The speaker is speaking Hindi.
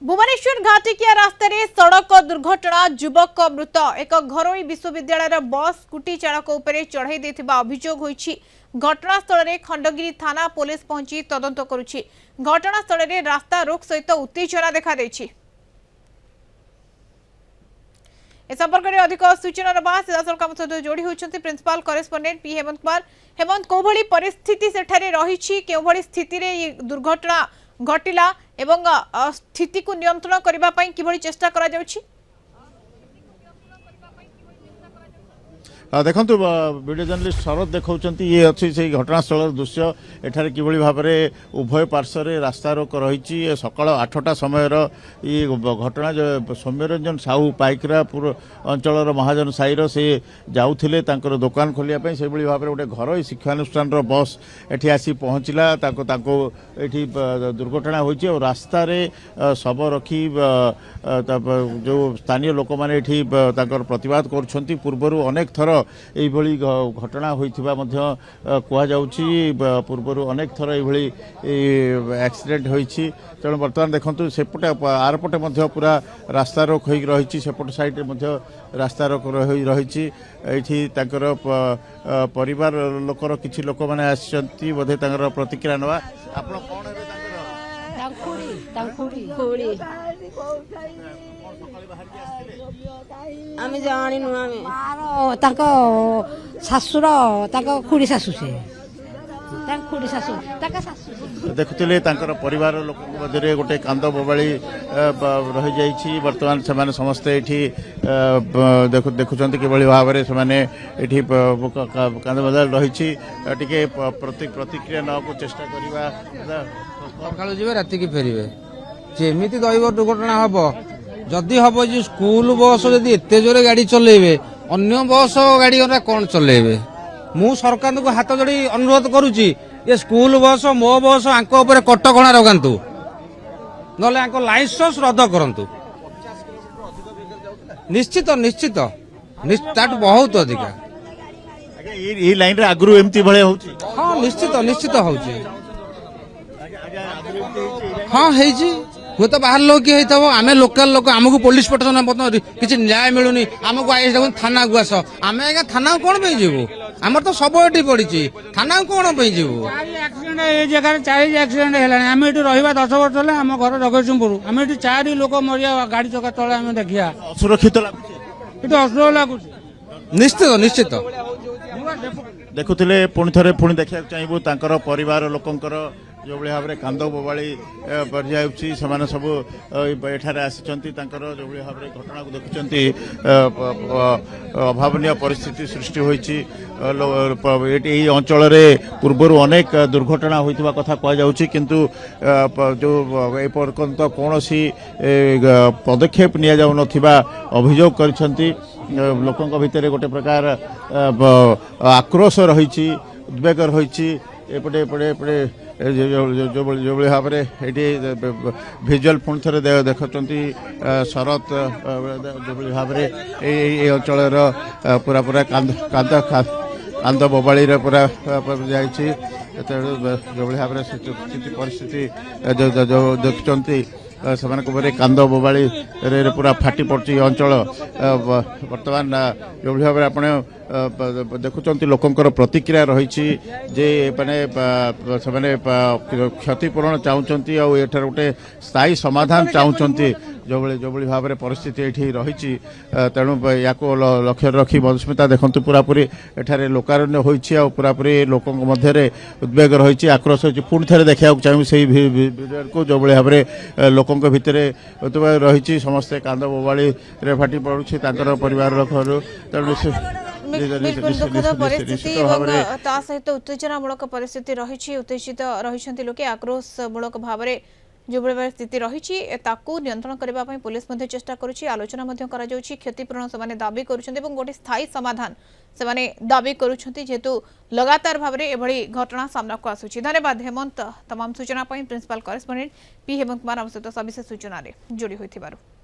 भुवनेश्वर घाटिकिया रास्तार सड़क दुर्घटना युवक मृत एक घरोई विश्वविद्यालय बस स्कूटी चालक उपर चढ़ई देथिबा अभियोग होईछि। घटनास्थल में खंडगिरी थाना पुलिस पहुंची तदंत करुछि। घटनास्थल में रास्ता रोक सहित उत्तेजना देखा देछि। ए संपर्क में अधिक सूचना रहा सीधासल काम सहित जोड़ी होती principal correspondent P Hemant Kumar. Hemant कोभली परिस्थिति सेठारे रही केभली स्थिति रे दुर्घटना घटिला एवं स्थिति को नियंत्रण करबा पई किभली चेष्टा करा जाउछि। देखु वीडियो जर्नलिस्ट शरद देखा ये अच्छी से घटनास्थल दृश्य एठारे किभली भाव में उभय पार्श्व रास्ता रोक रही सकाल 8टा समय ये घटना जो सौम्यरंजन साहू पाइकरापुर अंचल महाजन साईर से जाऊे दुकान खोलिया से भाव में गोटे घर शिक्षानुष्ठान बस एठी आसी पहुँचला ये दुर्घटना होती और रास्ता शव रखी जो स्थानीय लोक मैंने प्रतिवाद कर पूर्वर अनेक थर यही घटना होइथिबा कहुच्छी पूर्वर अनेक थर ये एक्सीडेंट होइछि। तेणु बर्तमान देखु सेपटे आर पटे पूरा रास्ता रोक हो रही सेपट साइड रास्ता रोक रही परिवार लोकर किछि लोक माने आछंती बोधे प्रतिक्रिया नवा आपण कोन आमे जानिनु शाशुर खुड़ी शाशु से खुड़ी शाशु देखुले परिवार लोक मध्य गोटे कांद बोबाली रही जाइए। बर्तमान से समस्ते ये देखुं किभली भाव में से कांद बदल रही प्रतिक्रिया नवाक चेष्टा करवा सका जी राति की फेरवे जमी दैव दुर्घटना हम जदि हम जो स्कूल बस जदि एत जोरे गाड़ी चलेबे अन्य बस गाड़ी कौन चलेबे मु सरकार को हाथ जोड़ी अनुरोध करुच्ची ये स्कूल बस मो बस आंको ऊपर कटकणा रखातु ना लाइसेंस रद्द करूँ। निश्चित निश्चित बहुत अधिका ये लाइन रे आगु एमती भले होची। हाँ निश्चित निश्चित होची। हाँ हूँ तो बाहर लोग किए आम लोकल लोक आमको पुलिस प्रशासन किसी न्याय मिलूनी आमको आई थाना को आस आम आज्ञा थाना कौन पे जीवु आमर तो सब ये पड़ी थाना कौन पे जीवु एक्सीडेंट ये जगह 4 एक्सीडेंट है आम ये रहा 10 वर्ष है आम घर जगतसिंहपुर आम ये 4 लोक मरिया गाड़ी चक्का तले आम देखा असुरक्षित ये असुर लगुच। निश्चित निश्चित देखुले पुणी देखा चाहबू परिवार लोकंकर जो भाव में कांद बोबाली बजाऊँगी से सब एठारे आसी जो भाव में घटना को देखुं अभावन परिस्थिति सृष्टि होती अंचल पूर्वर अनेक दुर्घटना होता कथा कहुच्छी किंतु जो एपर्यंत कौन पदक्षेप नि अभियोग कर लोकों भितर गोटे प्रकार आक्रोश रही उद्वेग रही एपटे एपटे एपटे जो भाव में ये भिजुआल पुणी थे देखुंट शरत जो भाव में ये अंचल पूरा पूरा कांद बोबाली पूरा जाइए जो भाव में स्थिति परिस्थिति जो देखुं से कांद बोबाली पूरा फाटी पड़ी अंचल बर्तमान जो भाव में आप देखुं लोकंर प्रतिक्रिया रही जे मैंने क्षतिपूरण चाहते आठार गोटे स्थायी समाधान चाहते जो भाव में परिस्थिति ये रही तेणु या लक्ष्य रखी मधुस्मिता देखते पूरापूरी एठारे लोकारण्य होती पूरापूरी लोकों मध्य उद्वेग रही आक्रोश होती पुणी थे देखा चाहिए से वीडियो को जो भाव में लोकों भितर रही समस्ते कांद बोबाली फाटी पड़ुछि परिवार घर तेणु सहित उत्तेजनामूलक परिस्थिति रही उत्तेजित रही लोके आक्रोशमूलक भाव में जो भाव स्थिति रही नियंत्रण करने पुलिस चेष्टा करुच्ची आलोचना क्षतिपूरण से दाबी कर गोटे स्थायी समाधान से दाबी करेतु लगातार भाव में एभली घटना सामना को आसूची। धन्यवाद हेमंत तमाम सूचना principal correspondent P Hemant Kumar आम सहित सविशेष सूचना जोड़ी होइथिबारु।